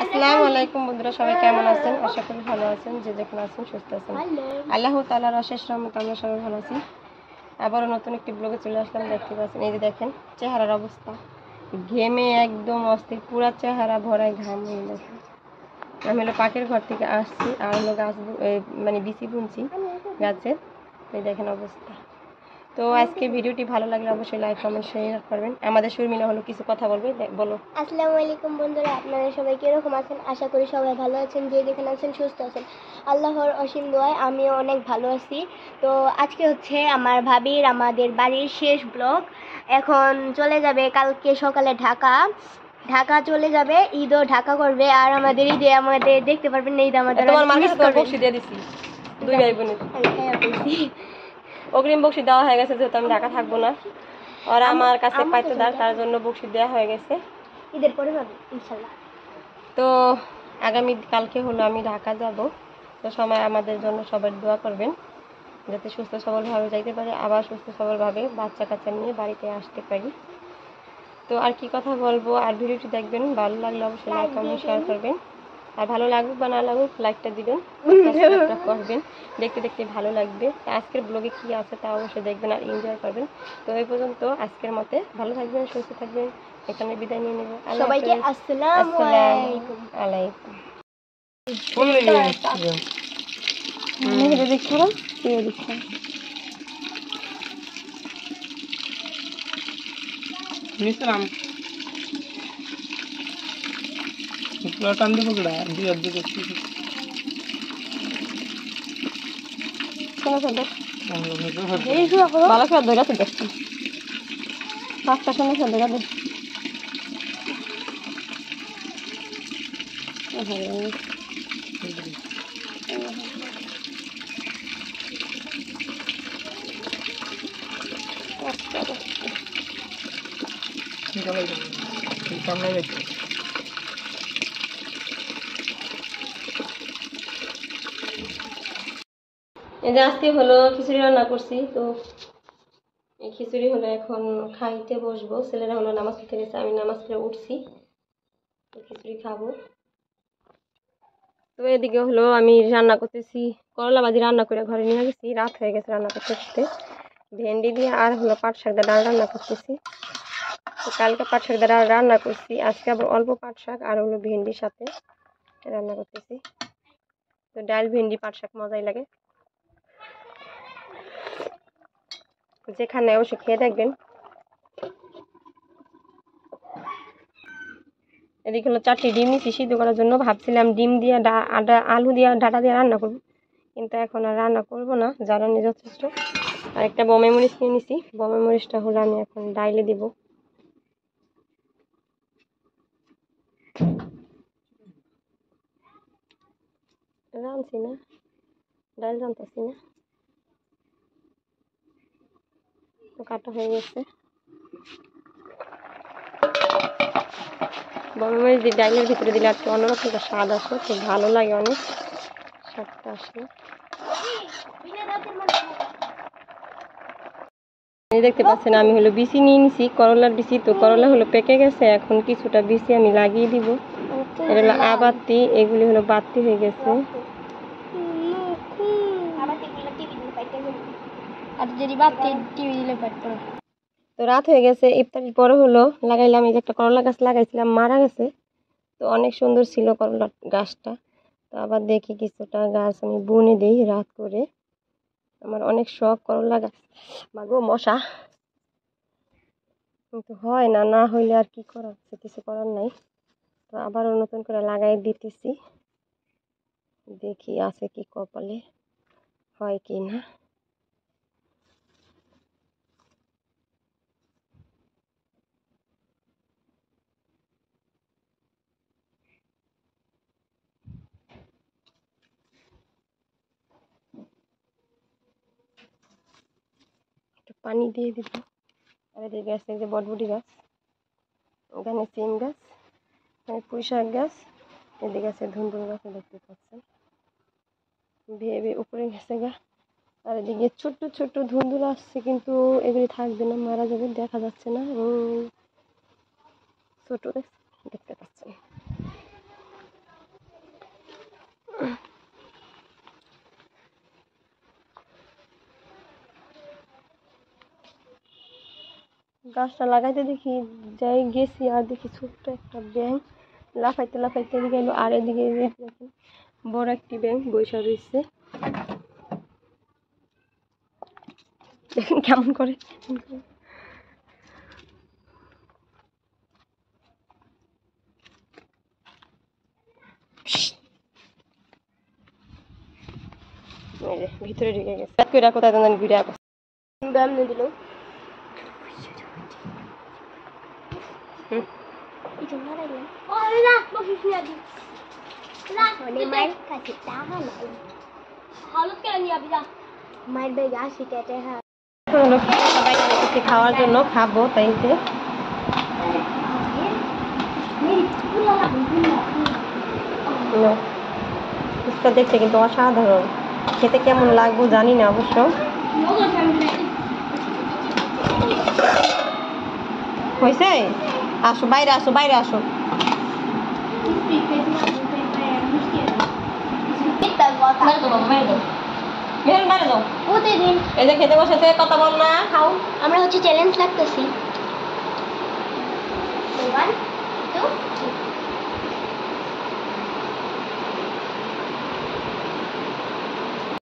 আসসালামু আলাইকুম বন্ধুরা, সবাই কেমন আছেন? আশা করি ভালো আছেন, যে যেখানে আছেন সুস্থ আছেন। আল্লাহ তাআলার অশেষ রহমতে আমরা সবাই ভালো আছি। আবারও নতুন একটি ব্লগে চলে আসলাম। দেখতে পাচ্ছেন, এই যে দেখেন চেহারার অবস্থা, ঘেমে একদম অস্থির, পুরা চেহারা ভরায় ঘাম। দেখেন আমি হলো পাকের ঘর থেকে আসছি, আর হলো গাছ মানে বিচি বুনছি গাছের। এই দেখেন অবস্থা। তো আজকে ভিডিওটি ভালো লাগলে অবশ্যই লাইক কমেন্ট শেয়ার করবেন। আমাদের শর্মিলা হলো কিছু কথা বলবে, বলো। আসসালামু আলাইকুম বন্ধুরা, আপনারা সবাই কিরকম আছেন? আশা করি সবাই ভালো আছেন, যে যেখানে আছেন সুস্থ আছেন। আল্লাহর অসীম দোয়ায় আমিও অনেক ভালো আছি। তো আজকে হচ্ছে আমার ভাবির আমাদের বাড়ির শেষ ব্লগ। এখন চলে যাবে কালকে সকালে ঢাকা চলে যাবে, ঈদও ঢাকা করবে। আর আমাদের ঈদে আমাদের দেখতে পারবেন না, ঈদ আমাদের বকশি দিয়ে দিছি, দুই ভাই বোনের অগ্রিম বকশি দেওয়া হয়ে গেছে, যেহেতু আমি ঢাকা থাকবো না। ওরা আমার কাছে পাইতেদার, তার জন্য বকশি দেওয়া হয়ে গেছে। ঈদের পরে পাবে ইনশাল্লাহ। তো আগামী কালকে হলো আমি ঢাকা যাব। তো সময় আমাদের জন্য সবাই দোয়া করবেন, যাতে সুস্থ সবলভাবে যাইতে পারে, আবার সুস্থ সবলভাবে বাচ্চা কাচ্চা নিয়ে বাড়িতে আসতে পারি। তো আর কি কথা বলবো, আর ভিডিওটি দেখবেন, ভালো লাগলে অবশ্যই লাইক কমেন্ট শেয়ার করবেন। আর ভালো লাগুক বা না লাগুক লাইকটা দিবেন, সাবস্ক্রাইবটা করবেন, দেখতে দেখতে ভালো লাগবে। আজকের ব্লগে কি আছে তা অবশ্যই দেখবেন আর এনজয় করবেন। তো এই পর্যন্ত আজকের মতে ভালো থাকবেন, সুস্থ থাকবেন, এখানে বিদায় নিয়ে নেব। সবাইকে আসসালামু আলাইকুম। টান দেবো কেডা দুই অর্ধেক ভালো করে ধরে আছে দেখছি, পাঁচটা সময় ধরে দে। সামনে এই যে আজকে হলো খিচুড়ি রান্না করছি। তো এই খিচুড়ি হলো এখন খাইতে বসবো। ছেলেরা হলো নামাজ পড়তে গেছে, আমি নামাজ পড়ে উঠছি, তো খিচুড়ি খাবো। তো এদিকে হলো আমি রান্না করতেছি, করলা ভাজি রান্না করে ঘরে নিয়ে গেছি, রাত হয়ে গেছে রান্না করতে করতে। ভেন্ডি দিয়ে আর হলো পাট শাক দিয়ে ডাল রান্না করতেছি। তো কালকে পাট শাক দিয়ে ডাল রান্না করছি, আজকে আবার অল্প পাট শাক আর হলো ভেন্ডির সাথে রান্না করতেছি। তো ডাল ভেন্ডি পাট শাক মজাই লাগে, যেখানে অবশ্যই খেয়ে দেখবেন। এদিকে হলো 4টি ডিম নিচ্ছি সিদ্ধ করার জন্য। ভাবছিলাম ডিম দিয়ে আলু দিয়ে ডাটা দিয়ে রান্না করবো, কিন্তু এখন আর রান্না করবো না, জ্বালানি যথেষ্ট। আর একটা বমে মরিচ নিয়ে নিছি, বমে মরিচটা হলো আমি এখন ডাইলে দিব। রাঁধছি না, ডাল রাঁধতেছি না, তো কাটা হয়ে গেছে। বমে মরিচ দিয়ে ডাইলের ভিতরে দিলে আর কি অন্যরকম একটা স্বাদ আসে, খুব ভালো লাগে, অনেক স্বাদটা আসে। এই দেখতে পাচ্ছেন আমি হলো বিচি নিয়ে নিছি, করলার বিচি। তো করলা হলো পেকে গেছে, এখন কিছুটা বিচি আমি লাগিয়ে দিব। এটা হলো আবাতি, এগুলি হলো বাতি হয়ে গেছে। তো রাত হয়ে গেছে, ইফতারির পরে হলো লাগাইলাম। এই যে একটা করলা গাছ লাগাইছিলাম, মারা গেছে। তো অনেক সুন্দর ছিল করলা গাছটা। তো আবার দেখি কিছুটা গাছ আমি বুনে দিই রাত করে। আমার অনেক শখ করলা গাছ। মাগো মশা, কিন্তু হয় না, না হইলে আর কি করার, কিছু করার নাই। তো আবারও নতুন করে লাগাই দিতেছি, দেখি আছে কি কপালে, হয় কি না। একটু পানি দিয়ে দিব। আর এদিকে গাছ থেকে বটবুটি গাছ, ওখানে সিম গাছ, এখানে পুঁই শাক গাছ, এদিকে আছে ধুন্দুল গাছ, দেখতে পাচ্ছেন ভেবে উপরে গেছে গা। আর এদিকে ছোট্ট ছোট্ট ধুন্দুল আসছে, কিন্তু এগুলি থাকবে না, মারা যাবে, দেখা যাচ্ছে না। ছোট দেখতে পাচ্ছেন। গাছটা লাগাইতে দেখি যাই গেছি আর দেখি ছোট্ট একটা ব্যাঙ লাফাইতে লাফাইতে এদিকে এলো, আর এদিকে এই যে দেখেন বড় একটি ব্যাঙ বৈশা রয়েছে। দেখেন কেমন করে। এই যে ভিতরে ঢুকে গেছে, কইরা কোথায় জানেন ঘুরে আসে। ব্যায়াম দিল এই জন্য রাখলাম ওরে না বসিস না দি মানে মায়ের কাছে টাকা নাই হালত কেন নিয়ে আবি যা মায়ের ব্যাগে 80 টাকা হ্যাঁ হলো সবাই কিছু খাওয়ার জন্য খাবো, তাই যে ফুচকা দেখতে কিন্তু অসাধারণ, খেতে কেমন লাগবে জানি না অবশ্য। হয়েছে? আসো বাইরে, আসো বাইরে, আসো। প্রতিদিন এই যে খেতে বসেছে, কথা বল না, খাও। আমরা হচ্ছে চ্যালেঞ্জ রাখতেছি